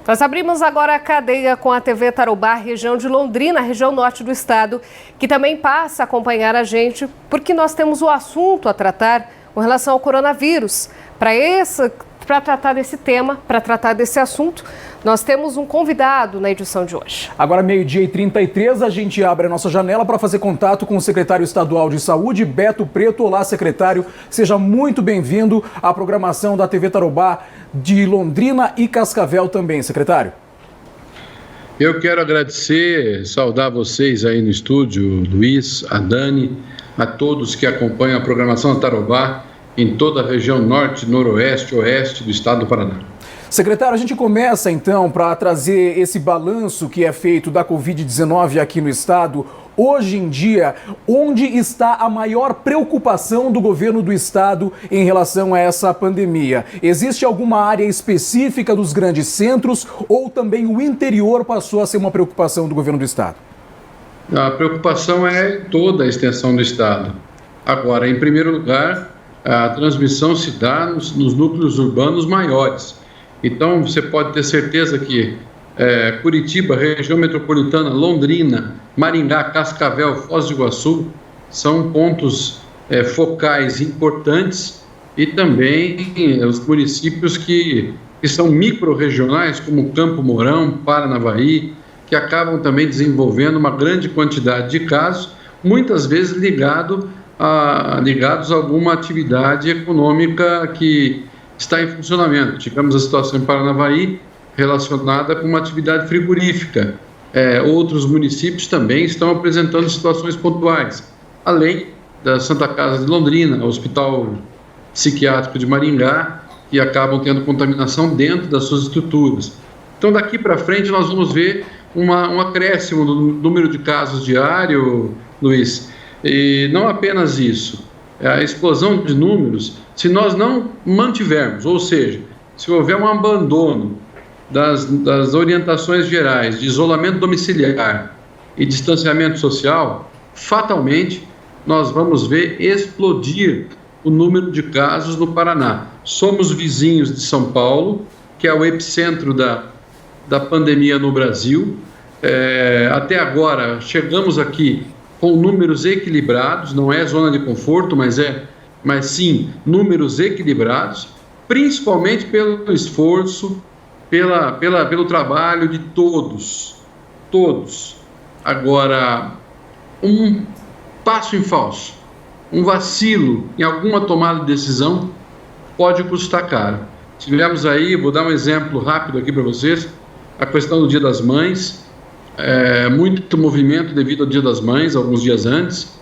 Nós abrimos agora a cadeia com a TV Tarobá, região de Londrina, região norte do estado, que também passa a acompanhar a gente, porque nós temos o assunto a tratar com relação ao coronavírus. Para tratar desse tema, para tratar desse assunto, nós temos um convidado na edição de hoje. Agora, 12h33, a gente abre a nossa janela para fazer contato com o secretário estadual de saúde, Beto Preto. Olá, secretário. Seja muito bem-vindo à programação da TV Tarobá de Londrina e Cascavel também, secretário. Eu quero agradecer, saudar vocês aí no estúdio, Luiz, a Dani, a todos que acompanham a programação da Tarobá em toda a região norte, noroeste, oeste do estado do Paraná. Secretário, a gente começa então para trazer esse balanço que é feito da Covid-19 aqui no estado. Hoje em dia, onde está a maior preocupação do governo do estado em relação a essa pandemia? Existe alguma área específica dos grandes centros ou também o interior passou a ser uma preocupação do governo do estado? A preocupação é em toda a extensão do estado. Agora, em primeiro lugar, a transmissão se dá nos núcleos urbanos maiores. Então, você pode ter certeza que Curitiba, região metropolitana, Londrina, Maringá, Cascavel, Foz do Iguaçu são pontos focais importantes e também os municípios que são micro-regionais, como Campo Mourão, Paranavaí, que acabam também desenvolvendo uma grande quantidade de casos, muitas vezes ligados a alguma atividade econômica que está em funcionamento. Tivemos a situação em Paranavaí relacionada com uma atividade frigorífica. Outros municípios também estão apresentando situações pontuais, além da Santa Casa de Londrina, Hospital Psiquiátrico de Maringá, que acabam tendo contaminação dentro das suas estruturas. Então, daqui para frente, nós vamos ver um acréscimo do número de casos diário, Luiz. E não apenas isso, a explosão de números, se nós não mantivermos, ou seja, se houver um abandono das orientações gerais de isolamento domiciliar e distanciamento social, fatalmente nós vamos ver explodir o número de casos no Paraná. Somos vizinhos de São Paulo, que é o epicentro da pandemia no Brasil. Até agora, chegamos aqui com números equilibrados, não é zona de conforto, mas sim números equilibrados, principalmente pelo esforço, pelo trabalho de todos. Agora, um passo em falso, um vacilo em alguma tomada de decisão pode custar caro. Tivemos aí, vou dar um exemplo rápido aqui para vocês, a questão do Dia das Mães, muito movimento devido ao Dia das Mães, alguns dias antes.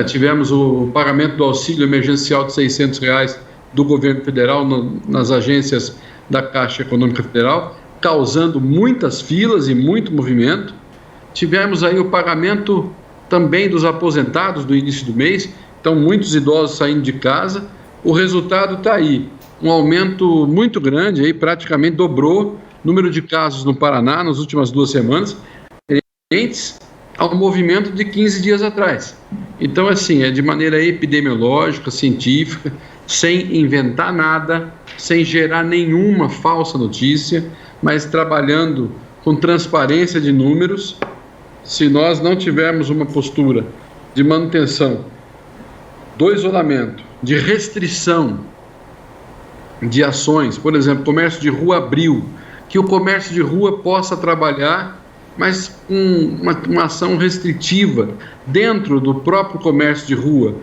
Tivemos o pagamento do auxílio emergencial de R$600 do governo federal nas agências da Caixa Econômica Federal, causando muitas filas e muito movimento. Tivemos aí o pagamento também dos aposentados do início do mês, então muitos idosos saindo de casa. O resultado está aí, um aumento muito grande, aí praticamente dobrou o número de casos no Paraná nas últimas 2 semanas, ao movimento de 15 dias atrás. Então, assim, é de maneira epidemiológica, científica, sem inventar nada, sem gerar nenhuma falsa notícia, mas trabalhando com transparência de números. Se nós não tivermos uma postura de manutenção do isolamento, de restrição de ações, por exemplo, comércio de rua abriu, que o comércio de rua possa trabalhar, mas uma ação restritiva dentro do próprio comércio de rua,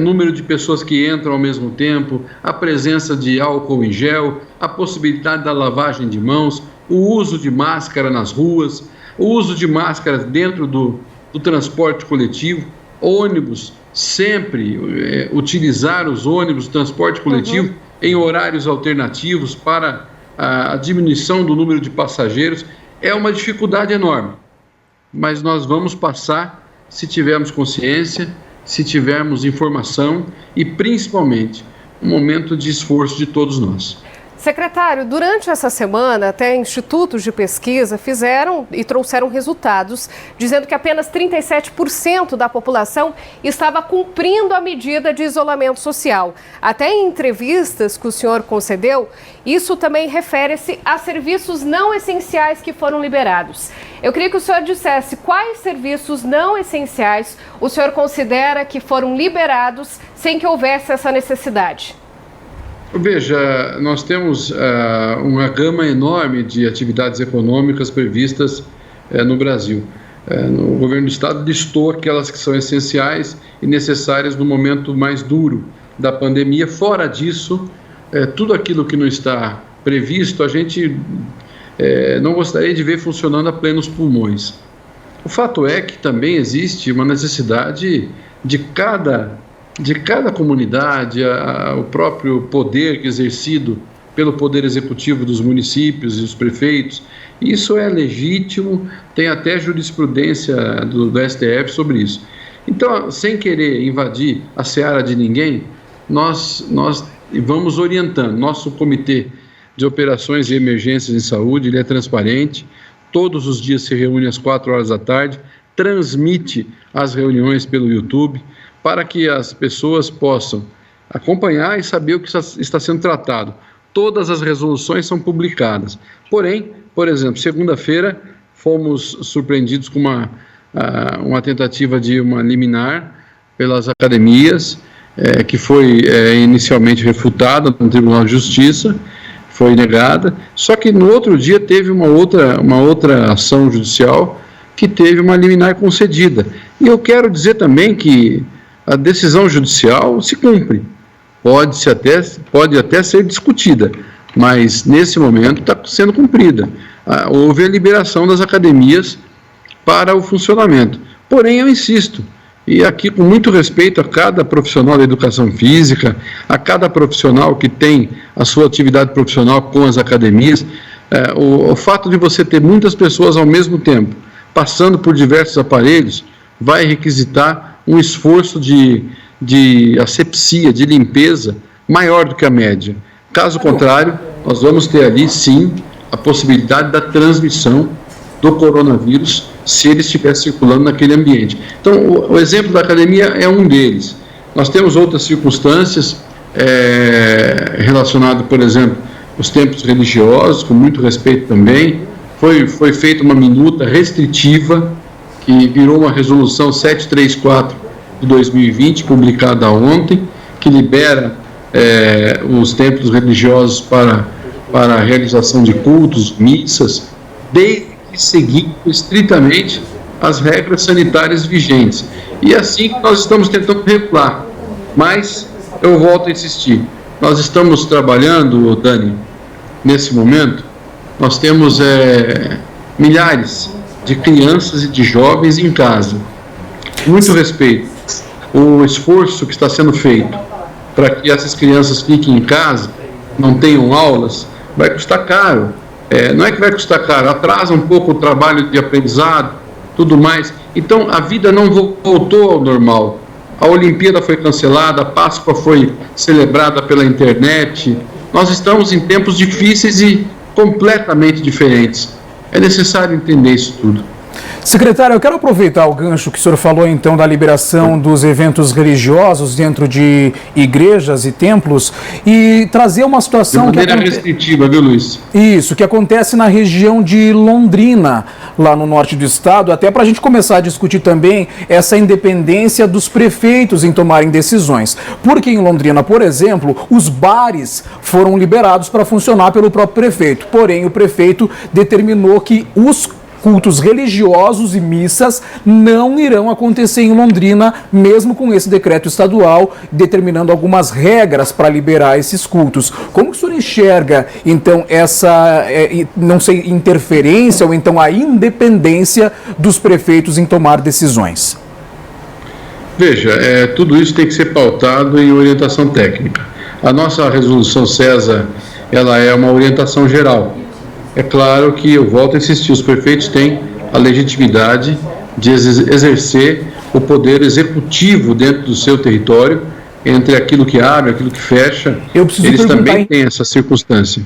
número de pessoas que entram ao mesmo tempo, a presença de álcool em gel, a possibilidade da lavagem de mãos, o uso de máscara nas ruas, o uso de máscara dentro do transporte coletivo, ônibus, sempre utilizar os ônibus, transporte coletivo em horários alternativos para a diminuição do número de passageiros. É uma dificuldade enorme, mas nós vamos passar se tivermos consciência, se tivermos informação e, principalmente, um momento de esforço de todos nós. Secretário, durante essa semana, até institutos de pesquisa fizeram e trouxeram resultados dizendo que apenas 37% da população estava cumprindo a medida de isolamento social. Até em entrevistas que o senhor concedeu, isso também refere-se a serviços não essenciais que foram liberados. Eu queria que o senhor dissesse quais serviços não essenciais o senhor considera que foram liberados sem que houvesse essa necessidade. Veja, nós temos uma gama enorme de atividades econômicas previstas no Brasil. O governo do Estado listou aquelas que são essenciais e necessárias no momento mais duro da pandemia. Fora disso, tudo aquilo que não está previsto, a gente não gostaria de ver funcionando a plenos pulmões. O fato é que também existe uma necessidade de cada comunidade, o próprio poder exercido pelo Poder Executivo dos municípios e dos prefeitos. Isso é legítimo, tem até jurisprudência do STF sobre isso. Então, sem querer invadir a seara de ninguém, nós vamos orientando. Nosso Comitê de Operações e Emergências em Saúde, ele é transparente, todos os dias se reúne às 4 horas da tarde, transmite as reuniões pelo YouTube, para que as pessoas possam acompanhar e saber o que está sendo tratado. Todas as resoluções são publicadas. Porém, por exemplo, segunda-feira fomos surpreendidos com uma tentativa de uma liminar pelas academias, que foi inicialmente refutada no Tribunal de Justiça, foi negada, só que no outro dia teve uma outra ação judicial que teve uma liminar concedida. E eu quero dizer também que a decisão judicial se cumpre, pode até ser discutida, mas nesse momento está sendo cumprida. Houve a liberação das academias para o funcionamento. Porém, eu insisto, e aqui com muito respeito a cada profissional da educação física, a cada profissional que tem a sua atividade profissional com as academias, o fato de você ter muitas pessoas ao mesmo tempo passando por diversos aparelhos vai requisitar um esforço de asepsia, de limpeza, maior do que a média. Caso contrário, nós vamos ter ali, sim, a possibilidade da transmissão do coronavírus se ele estiver circulando naquele ambiente. Então, o exemplo da academia é um deles. Nós temos outras circunstâncias relacionadas, por exemplo, aos templos religiosos, com muito respeito também. Foi feita uma minuta restritiva, que virou uma resolução 734 de 2020, publicada ontem, que libera os templos religiosos para a realização de cultos, missas, desde que seguindo estritamente as regras sanitárias vigentes. E assim que nós estamos tentando regular. Mas eu volto a insistir, nós estamos trabalhando, Dani, nesse momento, nós temos milhares de crianças e de jovens em casa. Muito respeito. O esforço que está sendo feito para que essas crianças fiquem em casa, não tenham aulas, vai custar caro. Não é que vai custar caro, atrasa um pouco o trabalho de aprendizado, tudo mais. Então, a vida não voltou ao normal. A Olimpíada foi cancelada, a Páscoa foi celebrada pela internet. Nós estamos em tempos difíceis e completamente diferentes. É necessário entender isso tudo. Secretário, eu quero aproveitar o gancho que o senhor falou, então, da liberação dos eventos religiosos dentro de igrejas e templos e trazer uma situação... De maneira restritiva, viu, Luiz? Isso, que acontece na região de Londrina, lá no norte do estado, até para a gente começar a discutir também essa independência dos prefeitos em tomarem decisões. Porque em Londrina, por exemplo, os bares foram liberados para funcionar pelo próprio prefeito. Porém, o prefeito determinou que os cultos religiosos e missas não irão acontecer em Londrina, mesmo com esse decreto estadual determinando algumas regras para liberar esses cultos. Como que o senhor enxerga, então, essa, não sei, interferência ou então a independência dos prefeitos em tomar decisões? Veja, tudo isso tem que ser pautado em orientação técnica. A nossa resolução CESA, ela é uma orientação geral. É claro que, eu volto a insistir, os prefeitos têm a legitimidade de exercer o poder executivo dentro do seu território, entre aquilo que abre e aquilo que fecha, eles também têm essa circunstância,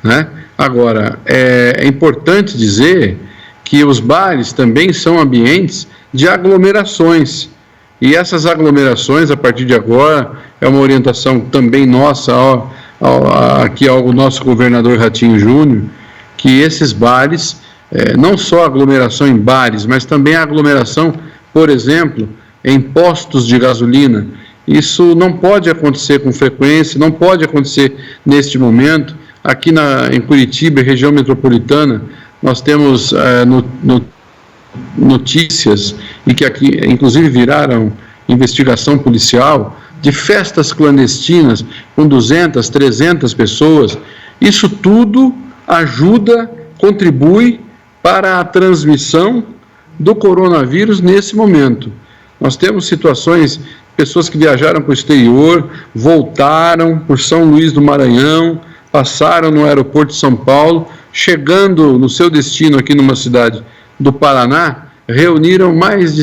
né? Agora, é importante dizer que os bares também são ambientes de aglomerações, e essas aglomerações, a partir de agora, é uma orientação também nossa, aqui ao nosso governador Ratinho Júnior, que esses bares, não só aglomeração em bares, mas também aglomeração, por exemplo, em postos de gasolina. Isso não pode acontecer com frequência, não pode acontecer neste momento. Aqui em Curitiba, região metropolitana, nós temos notícias, e que aqui inclusive viraram investigação policial, de festas clandestinas com 200, 300 pessoas. Isso tudo ajuda, contribui para a transmissão do coronavírus nesse momento. Nós temos situações, pessoas que viajaram para o exterior, voltaram por São Luís do Maranhão, passaram no aeroporto de São Paulo, chegando no seu destino aqui numa cidade do Paraná, reuniu mais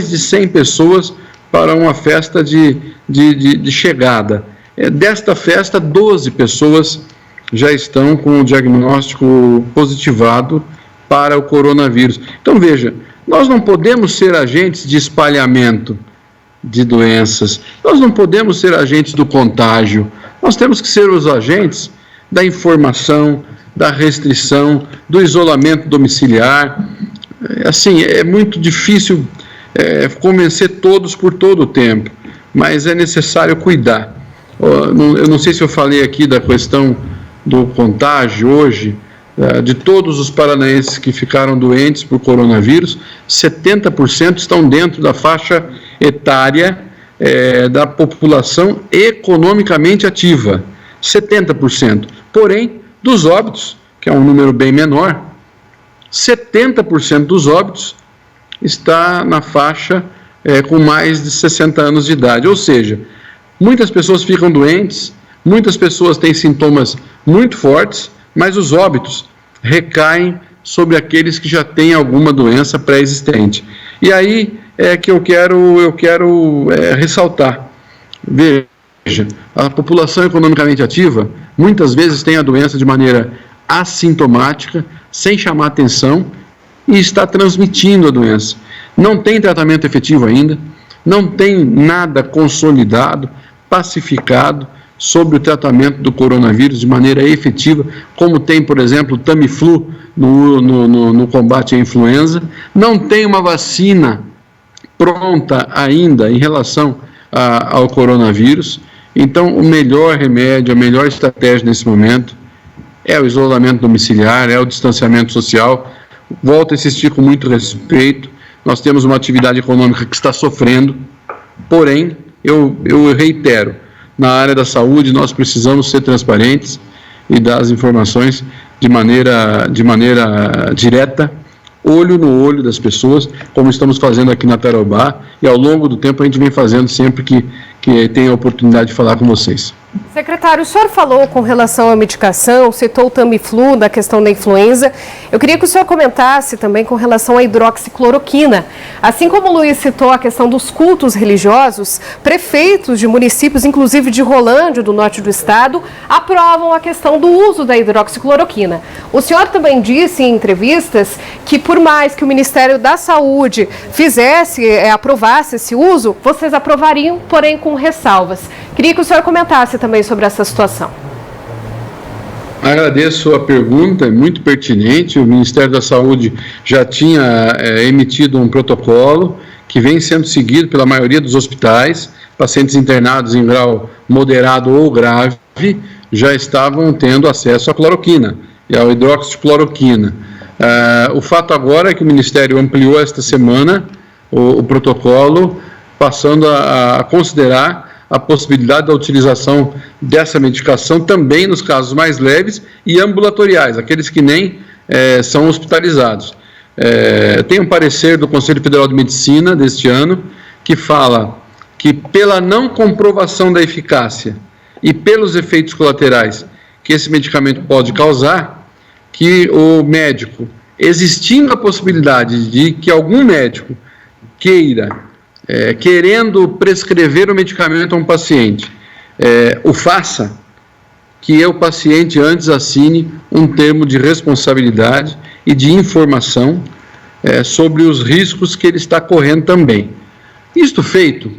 de 100 pessoas para uma festa de chegada. Desta festa, 12 pessoas já estão com o diagnóstico positivado para o coronavírus. Então, veja, nós não podemos ser agentes de espalhamento de doenças, nós não podemos ser agentes do contágio, nós temos que ser os agentes da informação, da restrição, do isolamento domiciliar. Assim, é muito difícil convencer todos por todo o tempo, mas é necessário cuidar. Eu não sei se eu falei aqui da questão do contágio hoje, de todos os paranaenses que ficaram doentes por coronavírus, 70% estão dentro da faixa etária da população economicamente ativa, 70%. Porém, dos óbitos, que é um número bem menor, 70% dos óbitos está na faixa com mais de 60 anos de idade. Ou seja, muitas pessoas ficam doentes, muitas pessoas têm sintomas muito fortes, mas os óbitos recaem sobre aqueles que já têm alguma doença pré-existente. E aí é que eu quero ressaltar. Veja, a população economicamente ativa muitas vezes tem a doença de maneira assintomática, sem chamar atenção, e está transmitindo a doença. Não tem tratamento efetivo ainda, não tem nada consolidado, pacificado sobre o tratamento do coronavírus de maneira efetiva, como tem, por exemplo, o Tamiflu no combate à influenza. Não tem uma vacina pronta ainda em relação ao coronavírus. Então, o melhor remédio, a melhor estratégia nesse momento é o isolamento domiciliar, é o distanciamento social. Volto a insistir com muito respeito, nós temos uma atividade econômica que está sofrendo, porém, eu reitero, na área da saúde nós precisamos ser transparentes e dar as informações de maneira direta, olho no olho das pessoas, como estamos fazendo aqui na Tarobá, e ao longo do tempo a gente vem fazendo sempre que tem a oportunidade de falar com vocês. Secretário, o senhor falou com relação à medicação, citou o Tamiflu, da questão da influenza. Eu queria que o senhor comentasse também com relação à hidroxicloroquina. Assim como o Luiz citou a questão dos cultos religiosos, prefeitos de municípios, inclusive de Rolândia, do norte do estado, aprovam a questão do uso da hidroxicloroquina. O senhor também disse em entrevistas que por mais que o Ministério da Saúde aprovasse esse uso, vocês aprovariam, porém com ressalvas. Queria que o senhor comentasse também sobre essa situação. Agradeço a pergunta, é muito pertinente. O Ministério da Saúde já tinha emitido um protocolo que vem sendo seguido pela maioria dos hospitais. Pacientes internados em grau moderado ou grave já estavam tendo acesso à cloroquina e à hidroxicloroquina. O fato agora é que o Ministério ampliou esta semana o protocolo, passando a considerar a possibilidade da utilização dessa medicação também nos casos mais leves e ambulatoriais, aqueles que nem são hospitalizados. Tem um parecer do Conselho Federal de Medicina deste ano que fala que pela não comprovação da eficácia e pelos efeitos colaterais que esse medicamento pode causar, que o médico, existindo a possibilidade de que algum médico queira querendo prescrever o medicamento a um paciente, o faça, que o paciente antes assine um termo de responsabilidade e de informação sobre os riscos que ele está correndo também. Isto feito,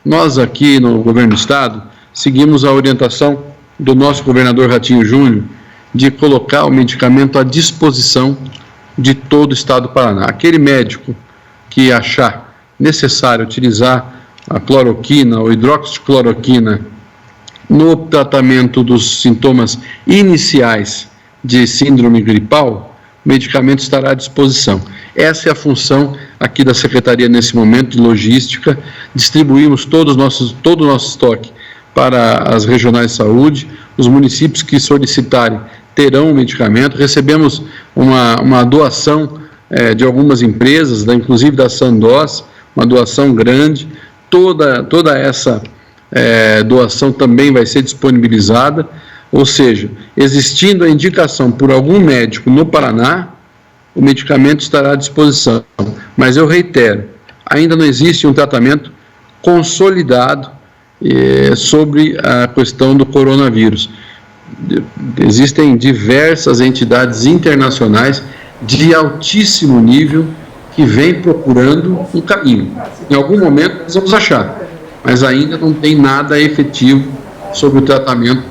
nós aqui no Governo do Estado seguimos a orientação do nosso governador Ratinho Júnior de colocar o medicamento à disposição de todo o Estado do Paraná. Aquele médico que achar necessário utilizar a cloroquina ou hidroxicloroquina no tratamento dos sintomas iniciais de síndrome gripal, o medicamento estará à disposição. Essa é a função aqui da Secretaria nesse momento de logística. Distribuímos todo o nosso estoque para as regionais de saúde. Os municípios que solicitarem terão o medicamento. Recebemos uma doação de algumas empresas, inclusive da Sandoz, uma doação grande. Toda essa doação também vai ser disponibilizada, ou seja, existindo a indicação por algum médico no Paraná, o medicamento estará à disposição. Mas eu reitero, ainda não existe um tratamento consolidado sobre a questão do coronavírus. Existem diversas entidades internacionais de altíssimo nível que vêm procurando um caminho. Em algum momento nós vamos achar, mas ainda não tem nada efetivo sobre o tratamento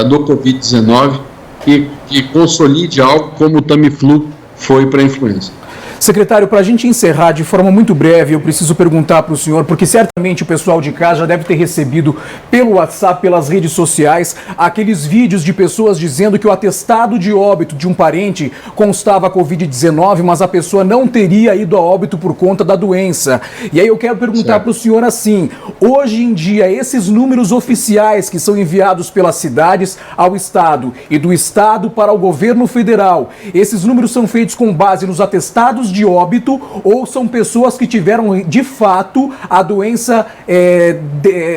do Covid-19 que consolide algo como o Tamiflu foi para a influenza. Secretário, para a gente encerrar de forma muito breve, eu preciso perguntar para o senhor, porque certamente o pessoal de casa já deve ter recebido pelo WhatsApp, pelas redes sociais, aqueles vídeos de pessoas dizendo que o atestado de óbito de um parente constava Covid-19, mas a pessoa não teria ido a óbito por conta da doença. E aí eu quero perguntar para o senhor assim, hoje em dia, esses números oficiais que são enviados pelas cidades ao Estado e do Estado para o governo federal, esses números são feitos com base nos atestados de óbito ou são pessoas que tiveram de fato a doença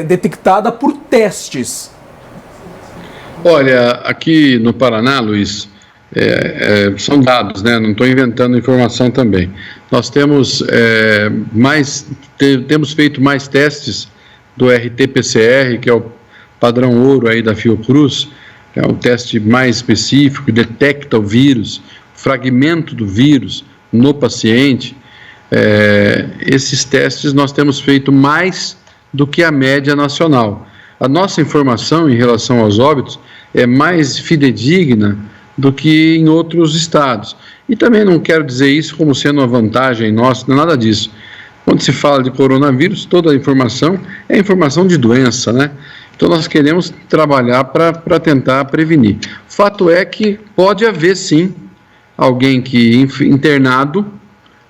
detectada por testes? Olha, aqui no Paraná, Luiz, são dados, né? Não estou inventando informação também. Nós temos temos feito mais testes do RT-PCR, que é o padrão ouro aí da Fiocruz, que é um teste mais específico, detecta o vírus, fragmento do vírus no paciente. Esses testes nós temos feito mais do que a média nacional. A nossa informação em relação aos óbitos é mais fidedigna do que em outros estados. E também não quero dizer isso como sendo uma vantagem nossa, não é nada disso. Quando se fala de coronavírus, toda a informação é informação de doença, né? Então nós queremos trabalhar para tentar prevenir. O fato é que pode haver sim alguém que internado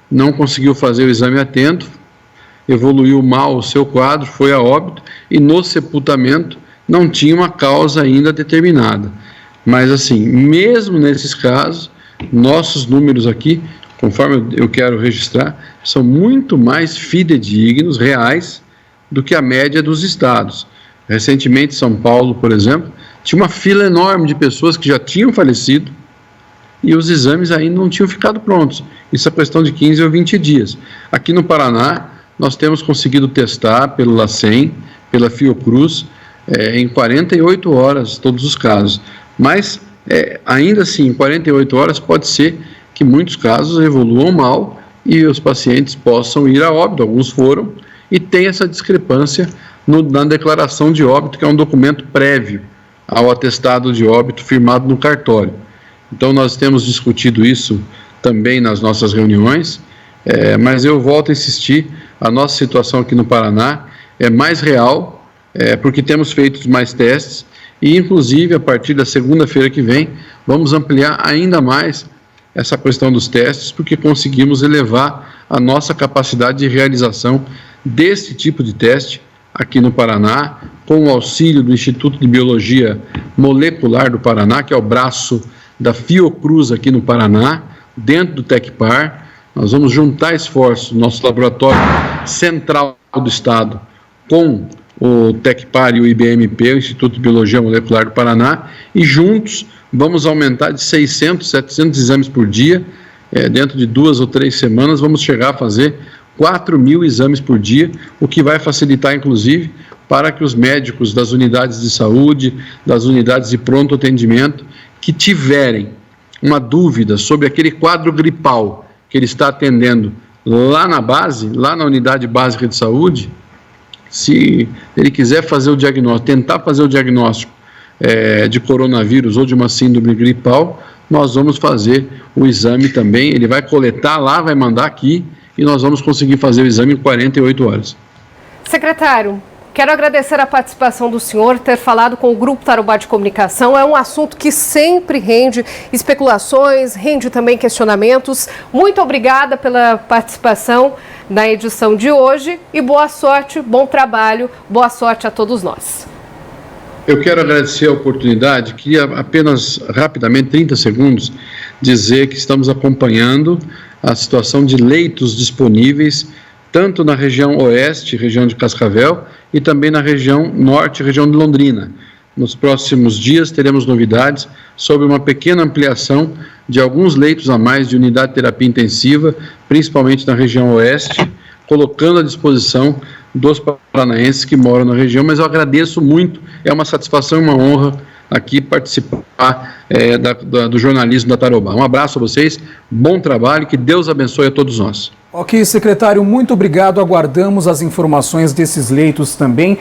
não conseguiu fazer o exame a tempo, evoluiu mal o seu quadro, foi a óbito e no sepultamento não tinha uma causa ainda determinada. Mas assim, mesmo nesses casos, nossos números aqui, conforme eu quero registrar, são muito mais fidedignos, reais, do que a média dos estados. Recentemente, São Paulo, por exemplo, tinha uma fila enorme de pessoas que já tinham falecido e os exames ainda não tinham ficado prontos. Isso é questão de 15 ou 20 dias. Aqui no Paraná, nós temos conseguido testar pelo LACEN, pela Fiocruz, em 48 horas todos os casos. Mas, ainda assim, em 48 horas pode ser que muitos casos evoluam mal e os pacientes possam ir a óbito, alguns foram, e tem essa discrepância na declaração de óbito, que é um documento prévio ao atestado de óbito firmado no cartório. Então nós temos discutido isso também nas nossas reuniões, mas eu volto a insistir, a nossa situação aqui no Paraná é mais real, porque temos feito mais testes e inclusive a partir da segunda-feira que vem vamos ampliar ainda mais essa questão dos testes, porque conseguimos elevar a nossa capacidade de realização desse tipo de teste aqui no Paraná, com o auxílio do Instituto de Biologia Molecular do Paraná, que é o braço da Fiocruz aqui no Paraná, dentro do Tecpar. Nós vamos juntar esforços no nosso laboratório central do Estado com o Tecpar e o IBMP, o Instituto de Biologia Molecular do Paraná, e juntos vamos aumentar de 600, 700 exames por dia. Dentro de 2 ou 3 semanas vamos chegar a fazer 4.000 exames por dia, o que vai facilitar, inclusive, para que os médicos das unidades de saúde, das unidades de pronto atendimento, que tiverem uma dúvida sobre aquele quadro gripal que ele está atendendo lá na base, lá na unidade básica de saúde, se ele quiser fazer o diagnóstico, tentar fazer o diagnóstico de coronavírus ou de uma síndrome gripal, nós vamos fazer o exame também, ele vai coletar lá, vai mandar aqui e nós vamos conseguir fazer o exame em 48 horas. Secretário, quero agradecer a participação do senhor, ter falado com o Grupo Tarobá de Comunicação. É um assunto que sempre rende especulações, rende também questionamentos. Muito obrigada pela participação na edição de hoje e boa sorte, bom trabalho, boa sorte a todos nós. Eu quero agradecer a oportunidade, queria apenas rapidamente, 30 segundos, dizer que estamos acompanhando a situação de leitos disponíveis, tanto na região oeste, região de Cascavel, e também na região norte, região de Londrina. Nos próximos dias teremos novidades sobre uma pequena ampliação de alguns leitos a mais de unidade de terapia intensiva, principalmente na região oeste, colocando à disposição dos paranaenses que moram na região, mas eu agradeço muito, é uma satisfação e uma honra aqui participar do jornalismo da Tarobá. Um abraço a vocês, bom trabalho, que Deus abençoe a todos nós. Ok, secretário, muito obrigado. Aguardamos as informações desses leitos também